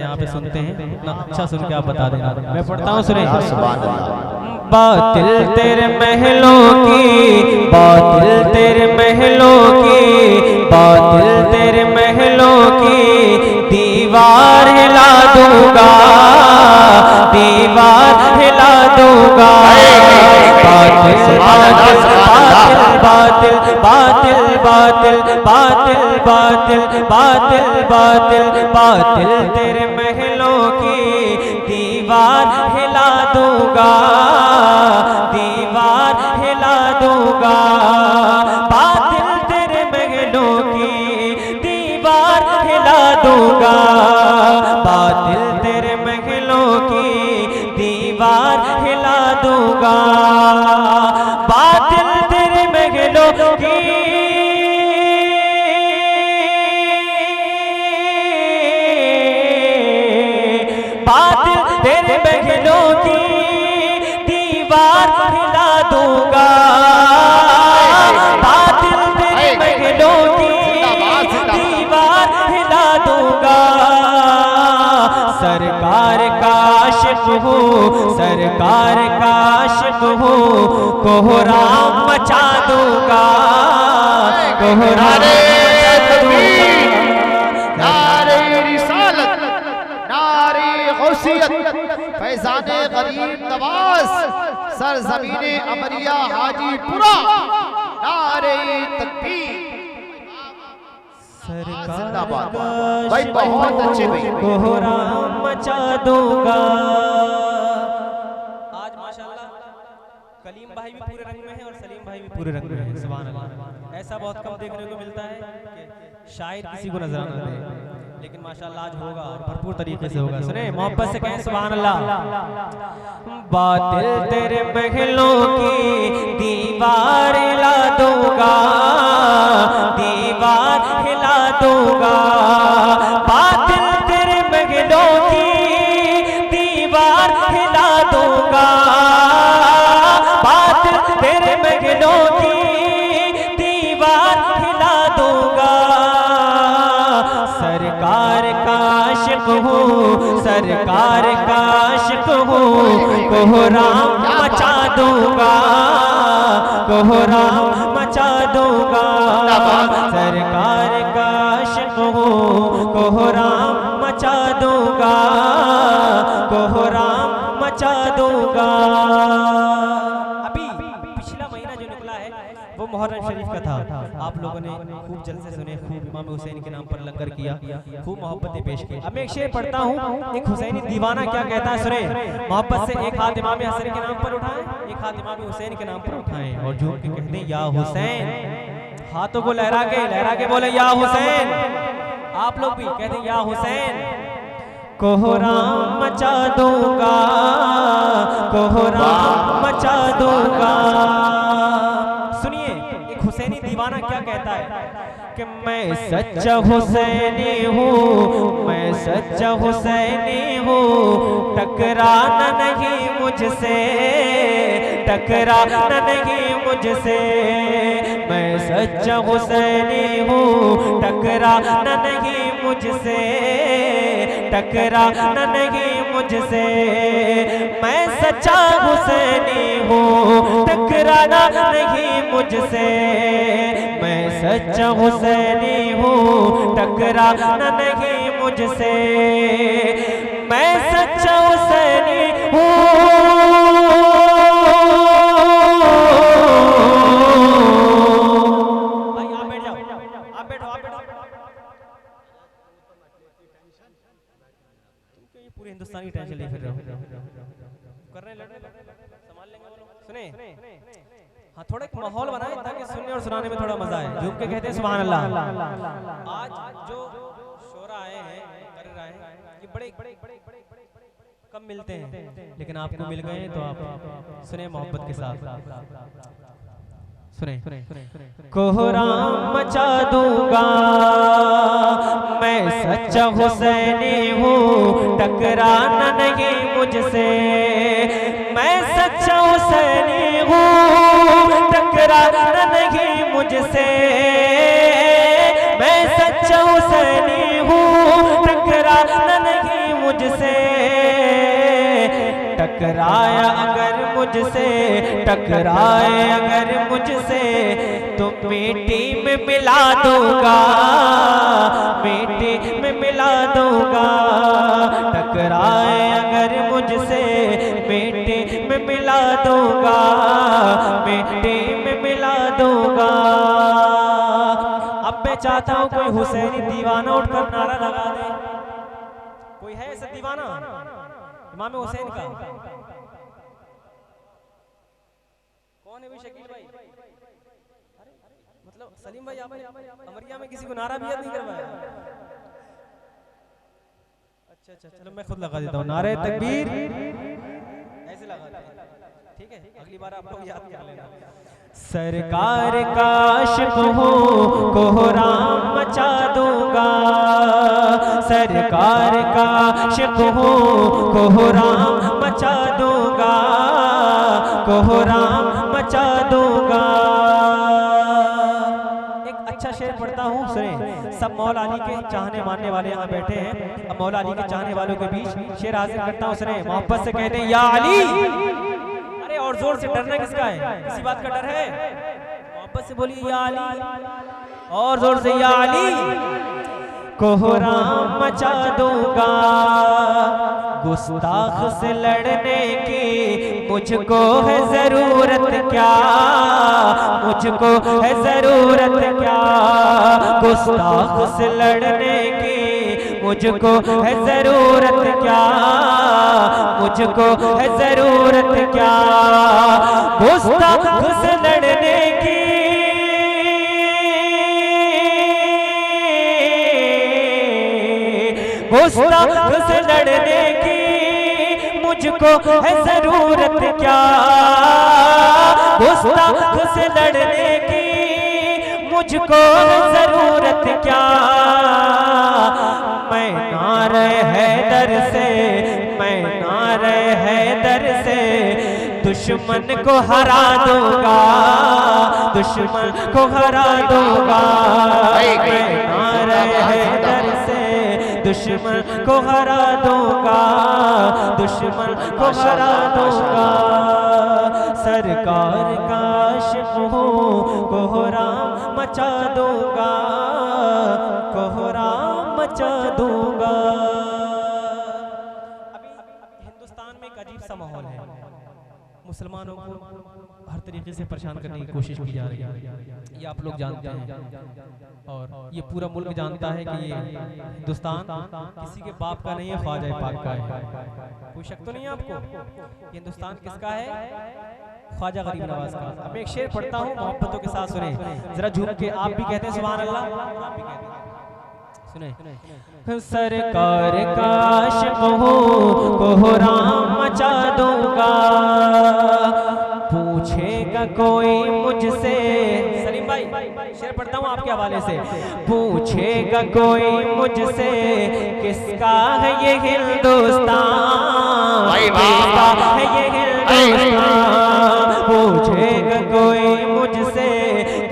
यहाँ पे सुनते हैं, इतना अच्छा सुन के आप बता देना। मैं पढ़ता हूँ, सुने। बातिल तेरे महलों की, बातिल तेरे महलों की, बातिल तेरे महलों की दीवार हिला दूंगा, दीवार हिला दूंगा। बातिल बातिल बातिल बातिल बातिल बातिल बातिल बातिल बातिल बातिल तेरे महलों की दीवार हिला दूंगा, दीवार हिला दूंगा। बातिल तेरे महलों की दीवार हिला दूंगा, बातिल तेरे महलों की दीवार हिला दूंगा। बातिल तेरे महलों की बातिल तेरे महलों की दीवार हिला दूंगा, बातिल तेरे महलों की दीवार हिला दूंगा। सरकार का आशिक हूँ, सरकार का आशिक हूँ, कोहराम मचा दूंगा, कोहराम मचा दूंगा। फैजाने गरीब नवाज सरजमीने अमरिया हाजीपुरा, नारे तकबीर। जिंदाबाद भाई, बहुत अच्छे भाई। कोहराम मचा दूंगा। आज माशाल्लाह कलीम भाई भी पूरे रंग में है और सलीम भाई भी पूरे रंग में है। सुभान अल्लाह। ऐसा बहुत कम देखने को मिलता है कि शायर किसी को नजराना दे, लेकिन माशाल्लाह आज होगा और भरपूर तरीके से होगा। सुने, मोहब्बत से कहें सुभान अल्लाह। बातिल तेरे महलों की दीवार हिला दूंगा, दीवार हिला दूंगा। बातिल तेरे महलों की दीवार हिला दूंगा, बातिल तेरे महलों की दीवार हिला दूंगा। सरकार का आशिक हूँ, सरकार का आशिक हूँ, कोहराम मचा दूंगा, कोहराम मचा दूंगा। सरकार का आशिक हूँ, कोहराम मचा दूंगा, कोहराम मचा दूंगा। अभी पिछला महीना जो निकला है वो मुहर्रम शरीफ का था। आप लोगों ने खूब जलसे सुने, खूब इमाम हुसैन के नाम पर लंगर किया, खूब मोहब्बतें पेश की। अब मैं एक शेर पढ़ता हूँ, एक हुसैनी दीवाना क्या कहता है, सुने। मोहब्बत से एक हाथ इमाम हसन के नाम पर उठाएं, एक हाथ इमाम हुसैन के नाम पर उठाएं और झूम के कहते हैं या हुसैन। हाथों को लहरा के बोले या हुसैन। आप लोग भी कहते हैं या हुसैन। कोहराम मचा दूंगा, कोहराम मचा दूंगा। सुनिए एक हुसैनी दीवाना क्या कहता है कि मैं सच्चा हुसैनी हूँ, मैं सच्चा हुसैनी हूँ, टकराना नहीं मुझसे, टकराना नहीं मुझसे। मैं सच्चा हुसैनी हूँ, टकराना नहीं मुझसे, टकराना नहीं मुझसे। मैं सच्चा हुसैनी हूँ, टकराना नहीं मुझसे। मैं सच्चा हुसैनी हूँ, टकराना नहीं मुझसे। मैं सच्चा हुसैनी हूँ। भाई आप बैठ जाओ, आप बैठो, आप बैठो। पूरे हिंदुस्तान की टेंशन ले फिर रहे हो, कर रहे हैं, लड़ रहे हैं, संभाल लेंगे वो लोग। सुने, हाँ थोड़ा एक माहौल बनाए ताकि सुनने और सुनाने में थोड़ा मजा आए। झूम के कहते हैं सुभान अल्लाह। आज जो शोरा आए हैं कर रहे हैं ये बड़े कम मिलते हैं, लेकिन आपको मिल गए तो आप सुने मोहब्बत के साथ। सुने, कोहराम मचा दूंगा, मैं सच्चा हुसैनी हूँ, टकराना नहीं मुझसे। मैं सच्चा हुसैनी हूँ, टकराना नहीं मुझसे। मैं सच्चा हुसैनी हूँ, टकराना नहीं मुझसे टकराया अगर मुझसे, टकराए अगर मुझसे तो मिट्टी में मिला दूंगा, मिट्टी में मिला दूंगा। टकराए अगर मुझसे मिट्टी में मिला दूंगा, मिट्टी में मिला दूंगा। अब मैं चाहता हूं कोई हुसैनी दीवाना उठकर नारा लगा दे। कोई है ऐसा दीवाना इमाम हुसैन का? कौन है भी शकील भाई? मतलब सलीम भाई आपने अमरिया में किसी को नारा भी याद नहीं करवाया? अच्छा अच्छा, चलो मैं खुद लगा देता हूँ। नारे तकबीर ऐसे लगाते हैं, ठीक है? अगली बार आप लोग याद कर लेना। सरकार का आशिक हूँ, कोहराम मचा दूंगा। सरकार का आशिक हूँ, कोहराम मचा दूंगा, कोहराम मचा दूंगा। एक अच्छा शेर पढ़ता हूँ, सुने। सब मौला अली के चाहने मानने वाले यहाँ बैठे हैं। अब मौला अली के चाहने वालों के बीच शेर हाजिर करता हूँ, सुने। मोहब्बत से कहते हैं या अली। अरे और जोर से, डरना किसका है? किसी बात का डर है? मोहब्बत से बोलिए या अली, और जोर से या अली। कोहराम मचा दूंगा, गुस्ताख से लड़ने की मुझको है जरूरत क्या, मुझको है जरूरत क्या। गुस्ताख से लड़ने की मुझको है जरूरत क्या, मुझको है जरूरत क्या। गुस्ताख से लड़ने की गुस्ताख से लड़ने की मुझको है जरूरत क्या। गुस्ताख से लड़ने की मुझको है जरूरत क्या। मैं नारे हैदर से, मैं नारे हैदर से दुश्मन को हरा दूंगा, दुश्मन को हरा दूंगा। मैं नारे हैदर से दुश्मन को हरा दूंगा, दुश्मन को हरा दूंगा। सरकार का आशिक हूँ, कोहराम मचा दूंगा, कोहराम मचा दूंगा। अभी हिंदुस्तान में एक अजीब सा माहौल है। मुसलमानों को हर तरीके से परेशान करने की कोशिश की जा रही है, ये आप लोग जानते हैं। और ये पूरा मुल्क जानता है कि ये हिंदुस्तान किसी के बाप का नहीं है, ख्वाजा पाक का है। कोई शक तो नहीं है आपको? हिंदुस्तान किसका है? ख्वाजा गरीब नवाज का। अब एक शेर पढ़ता हूँ, मोहब्बतों के साथ सुने जरा झूम के। आप भी कहते हैं सुभान अल्लाह, आप भी कहते हैं, सुने। सरकार का आशिक हूँ, कोहराम मचा दूंगा। पूछेगा कोई मुझसे, सलीम भाई शेर पढ़ता हूँ आपके हवाले से। पूछेगा कोई मुझसे किसका है ये हिंदुस्तान, किसका है ये हिंदुस्तान। पूछेगा कोई मुझसे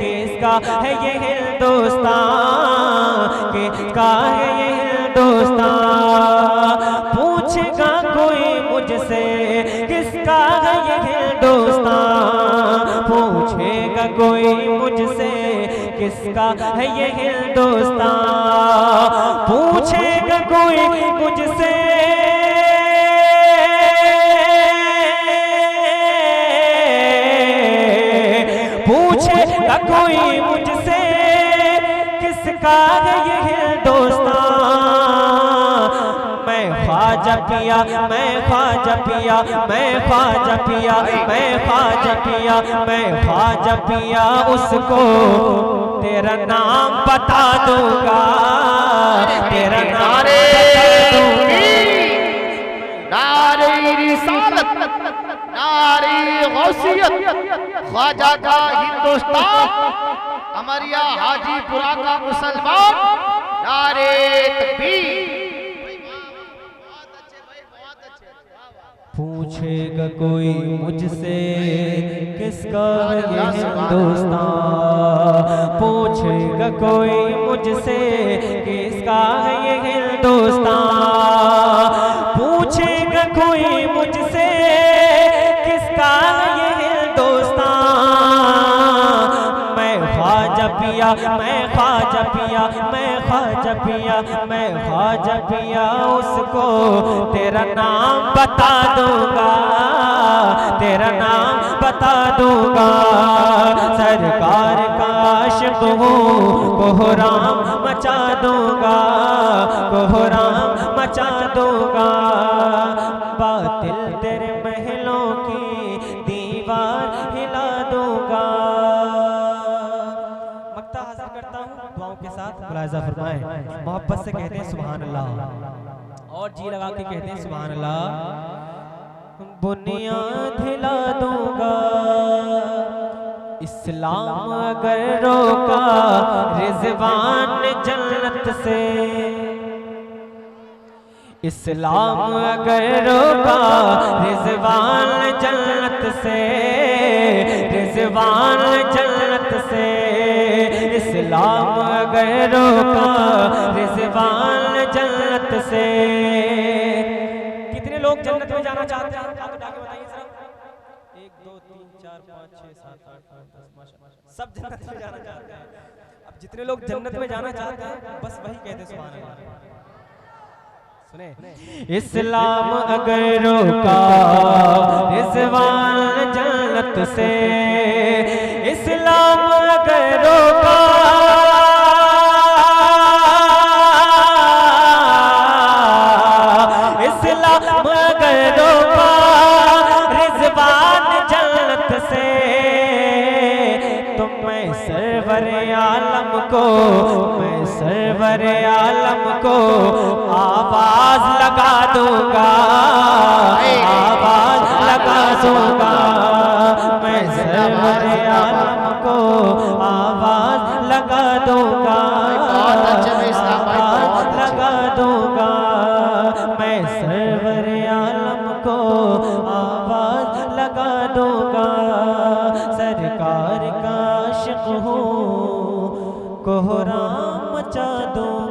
किसका है ये हिंदुस्तान, किसका है ये हिंदुस्तान। पूछेगा कोई मुझसे किसका है ये हिंदुस्तान। पूछेगा कोई मुझसे किसका है ये हिंदुस्तान। पूछेगा कोई मुझसे पूछेगा कोई मुझसे किसका है ये हिंदुस्तान। मैं ख्वाजा पिया, मैं ख्वाजा पिया, मैं ख्वाजा पिया, मैं ख्वाजा पिया, मैं ख्वाजा पिया उसको तेरा नाम बता दूंगा, तेरा नाम बता दूंगा। नारे रिसालत, नारे गौसियत, ख्वाजा का हिंदुस्तान, अमरिया हाजीपुरा का मुसलमान, नारे तकबीर। पूछेगा कोई मुझसे किसका है ये हिंदुस्तान। पूछेगा कोई मुझसे किसका है ये हिंदुस्तान। कोई मुझसे किसका ये हिंदुस्तान। मैं ख्वाजा पिया, मैं ख्वाजा पिया, मैं ख्वाजा पिया, मैं ख्वाजा पिया, उसको तेरा नाम बता दूंगा, तेरा नाम बता दूंगा। सरकार का आशिक हूँ, कोहराम मचा दूंगा, कोहराम मचा दूंगा। बातिल तेरे महलों की दीवार हिला दूंगा। मक्ता हाजिर करता हूँ दुआओं के साथ, मुलाहिज़ा फरमाएं, मोहब्बत से कहते हैं सुभान अल्लाह और जी लगा के कहते हैं सुभान अल्लाह। बुनियाद हिला दूंगा, इस्लाम अगर रोका रिजवान जन्नत से, इस्लाम अगर रोका रिजवान जन्नत से, रिजवान जन्नत से, इस्लाम अगर रोका रिजवान जन्नत से। कितने लोग जन्नत में जाना चाहते हैं? आगे बताइए सर। 1 2 3 4 5 6 7 8 9 10 माशाअल्लाह, सब जन्नत में जाना चाहते हैं। अब जितने लोग जन्नत में जाना चाहते हैं बस वही कहते हैं सुभान अल्लाह। सुने, इस्लाम अगर रोका रिजवान जन्नत से, इस्लाम अगर रोका, इस्लाम अगर रोका रिजवान जन्नत से, तो मैं सरवर आलम को, मैं सरवर आलम को आवाज लगा दूंगा, आवाज लगा दूंगा। मैं सरवर आलम को आवाज लगा दूंगा, आवाज लगा दूंगा। मैं सरवर आलम को आवाज लगा दूंगा। सरकार का आशिक हूँ, कोहराम मचा दूंगा।